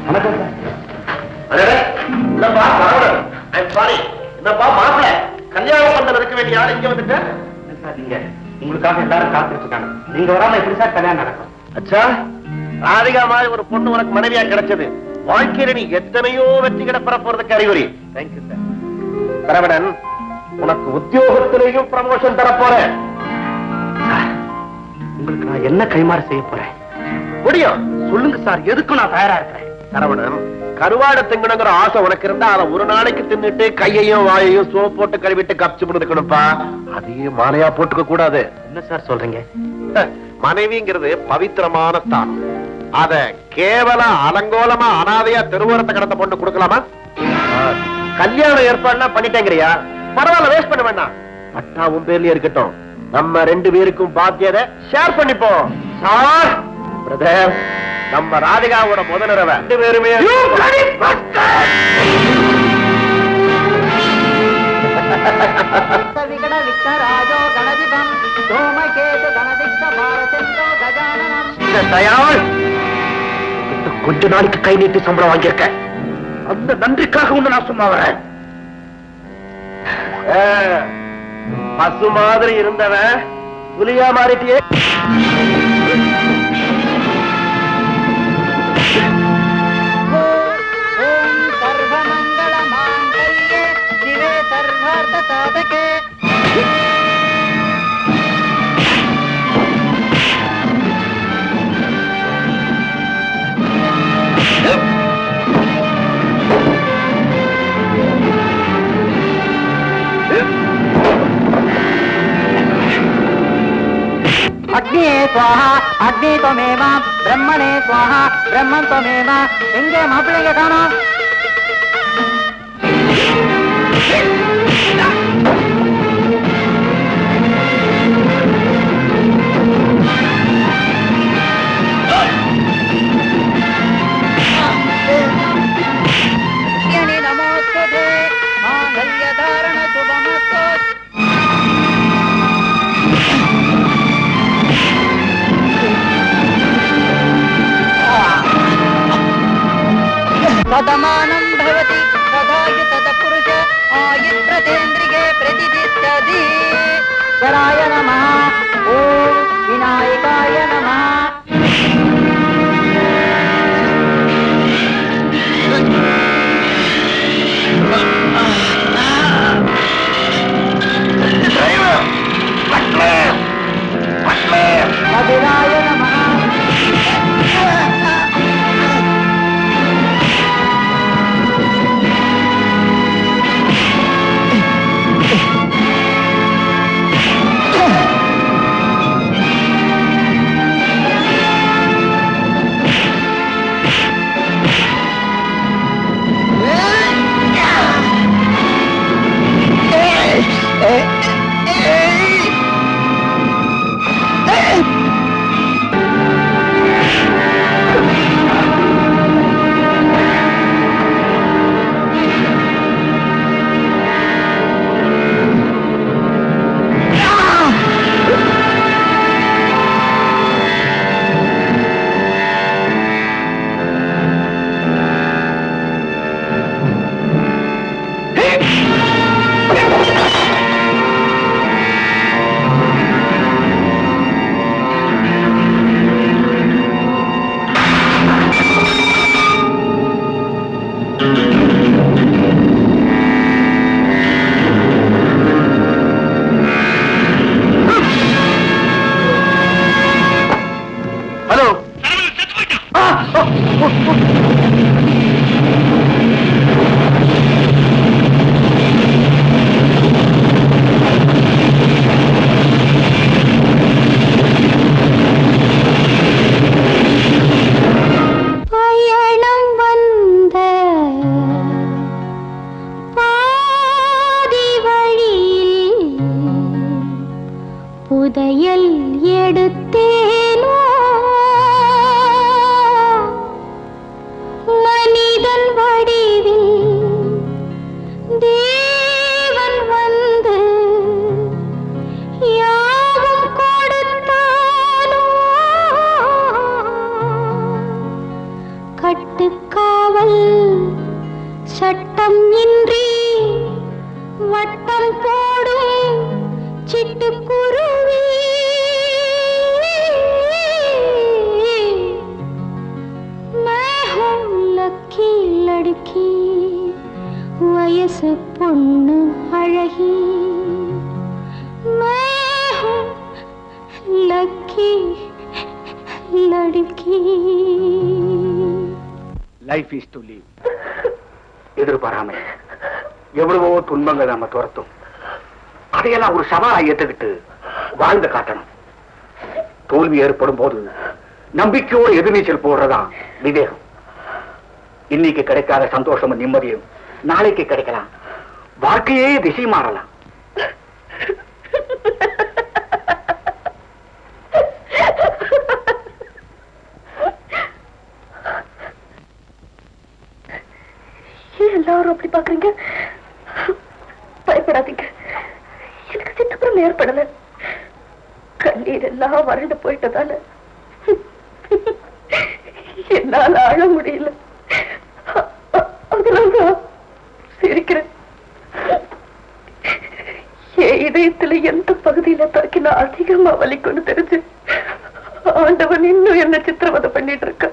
வணக்கம் சார். என்னப்பா Saravanan, I'm sorry. என்னப்பா மாப்பிள்ள கல்யாண பந்தல் இருக்க வேண்டிய யாரும் இங்க வந்துட்டேன் சார். நீங்க உங்களுக்காக எல்லாரும் காத்துட்டு இருக்காங்க. நீங்க வராம எப்படி சார் கல்யாணம் நடக்கும்? அச்சா, ராதிகா மாதிரி ஒரு பொண்ணு உனக்கு மனைவியா கிடைச்சது வாழ்க்கையில நீ எத்தனையோ வெற்றிகளை பெற போறதுக்கு அறிகுறி. Thank you sir. சரவணன், உனக்கு உத்தியோகத்திலேயும் ப்ரமோஷன் தர போறேன். உங்களுக்கு நான் என்ன கைமாறு செய்ய போறேன்? முடியும், சொல்லுங்க சார். எதுக்கும் நான் தயாரா இருக்கிறேன். சரவணன், கருவாடு திங்கணுங்கிற ஆசை உனக்கு இருந்தா அதை ஒரு நாளைக்கு தின்னுட்டு கையையும் வாயையும் சோப் போட்டு கழுவிட்டு கப்ச்சு இருக்கணும்ப்பா. அதையே மாலையா போட்டுக்க கூடாது. என்ன சார் சொல்றீங்க? மனைவிங்கிறது பவித்திரமான ஸ்தானம். அத கேவல அலங்கோலமா அனாதையா தெருவோரத்தை கடத்த பொண்ணு கொடுக்கலாமா? கல்யாணம் ஏற்பாடுலாம் பண்ணிட்டேங்கிறியா? பரவாயில்ல, வேஸ்ட் பண்ண வேண்டாம். பட்டா உன் பேர்லயே இருக்கட்டும். நம்ம 2 பேருக்கும் பாத்தியதை ஷேர் பண்ணிப்போம். சார் பிரதர், நம்ம ராதிகாவோட முதலிரவ 2 பேருமே கொஞ்ச நாளைக்கு கை நீட்டி சம்பளம் வாங்கியிருக்க. அந்த நன்றிக்காக ஒண்ணு நான் சும்மா வரேன். பசு மாதிரி இருந்தவன் புலியா மாறிட்டியே. अग्नि स्वाहा अग्नि त्वमेव ब्रह्मणे स्वाहा ब्रह्मन् त्वमेव எங்கே மாப்பிள்ளைங்க காணோம்? நமோஸ்துதே மாங்கல்யதாரண சுபமஸ்து. सदमानं भवति तदायु तत्पुरुष आयुर्प्रतेन्द्रिये प्रतिष्ठति. कराय नमः. ओम विनायकाय नमः. मधुराय नमः. கட்டுக்கா காதில் சட்டம் இன்றி வட்டம் போடும் சிட்டுக்குருவி मैं हूँ लकी लड़की वयसु பொண்ணு அழகி मैं हूँ लकी लड़की லைஃப் இஸ் டு லீவ். எதிர்பாராம எவ்வளவோ துன்பங்கள் நாம துரத்தும். அதையெல்லாம் ஒரு சவாலை ஏற்றுக்கிட்டு வாழ்ந்து காட்டணும். தோல்வி ஏற்படும் போது நம்பிக்கையோடு எதிர்நீச்சல் போடுறதான் விவேகம். இன்னைக்கு கிடைக்காத சந்தோஷமும் நிம்மதியும் நாளைக்கு கிடைக்கலாம். வாழ்க்கையே திசை மாறலாம். எல்லாரும் அப்படி பாக்குறீங்க? பயப்படாதீங்க, எனக்கு சித்தப்புறம் ஏற்படல. கண்ணீர் எல்லாம் வறண்டு போயிட்டதால என்னால அழ முடியல. அதனால சிரிக்கிறேன். என் இதயத்துல எந்த பகுதியில தாக்கினா அதிகமா வலிக்குன்னு தெரிஞ்சு ஆண்டவன் இன்னும் என்ன சித்திரவதை பண்ணிட்டு இருக்க.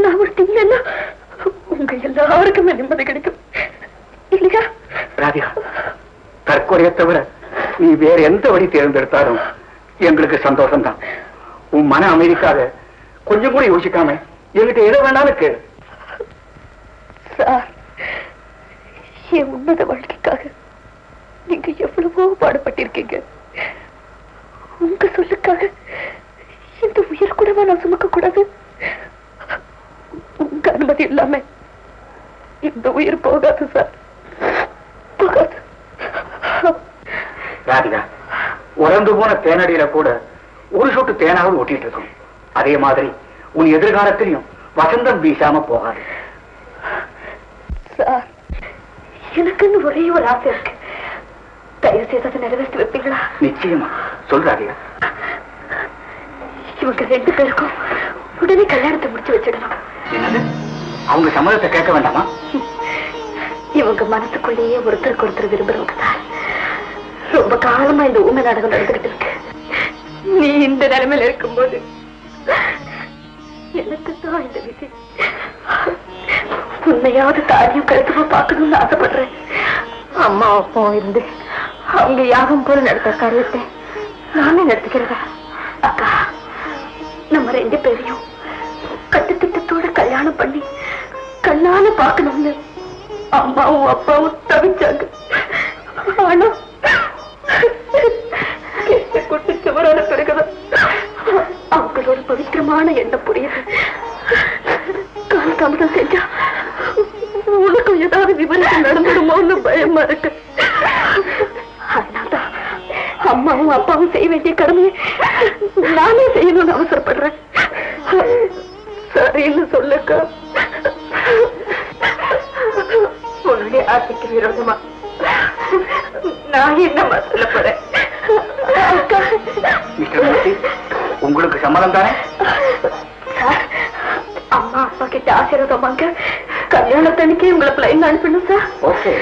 நான் ஒரு இல்லைன்னா உங்க எல்லாருக்குமே நிம்மதி கிடைக்கும் இல்லையா? ராதிகா, தற்கொலையை தவிர நீ வேற எந்த வழி தேர்ந்தெடுத்தாலும் எங்களுக்கு சந்தோஷம் தான். உன் மன அமைதிக்காக கொஞ்சம் கூட யோசிக்காம என்கிட்ட எதை வேணாலும் கேளு. சார், என் உன்னத வாழ்க்கைக்காக நீங்க எவ்வளவோ பாடுபட்டிருக்கீங்க. உங்க சொல்லுக்காக இந்த உயிர் கூடவா நான் சுமக்க கூடாது? உங்க அனுமதி இல்லாம இந்த உயிர் போகாது சார், போகாது. ராதிகா, உறந்து போன தேனடியில கூட ஒரு சொட்டு தேனாவது ஒட்டிட்டு இருக்கும். அதே மாதிரி உன் எதிர்காலத்திலையும் வசந்தம் வீசாம போகாது. சார், எனக்குன்னு ஒரே ஒரு ஆசை இருக்கு. தயவு செய்து அதை நிறைவேற்றி வைப்பீங்களா? நிச்சயமா. சொல்றாதிகா. இவங்க 2 பேருக்கும் உடனே கல்யாணத்தை முடிச்சு வச்சிடணும். என்னது? அவங்க சம்மதத்தை கேட்க வேண்டாமா? இவங்க மனசுக்குள்ளேயே ஒருத்தருக்கு ஒருத்தர் விரும்புறவங்க தான். ரொம்ப காலமா இந்த ஊமை நாடகம் நடந்துகிட்டு இருக்கு. நீ இந்த நிலைமையில இருக்கும்போது எனக்கு தான் இந்த விதி. உண்மையாவது தாரியும் கருத்துமா பார்க்கணும்னு ஆசைப்படுறேன். அம்மா அப்பாவும் இருந்து அவங்க யாகம் போல நடத்த காரியத்தை நானே நடத்துக்கிறதா? அக்கா, நம்ம 2 பேரையும் கட்டுத்திட்டத்தோட கல்யாணம் பண்ணி கண்ணால பார்க்கணும்னு அம்மாவும் அப்பாவும் தவிச்சாங்க. ஆனா குட்டி சுவரான பிறகுதான் அவங்களோட பவித்திரமான எண்ணம் புரியுது. காலதாமதம் செஞ்சா உனக்கும் ஏதாவது விபரீதம் நடந்துடுமோன்னு பயமா இருக்கு. அதனால்தான் அம்மாவும் அப்பாவும் செய்ய வேண்டிய கடமையை நானே செய்யணும்னு அவசரப்படுறேன். சரின்னு சொல்லுக்கா. உன்னுடைய ஆசைக்கு விரோதமா நான் என்னமா சொல்ல போறேன்? உங்களுக்கு சம்மதம் தானே? அம்மா அப்பா கிட்ட ஆசீர்வாதம் வாங்க கல்யாணத்தன்னைக்கு உங்களை பிளைன் அனுப்பணும் சார். ஓகே.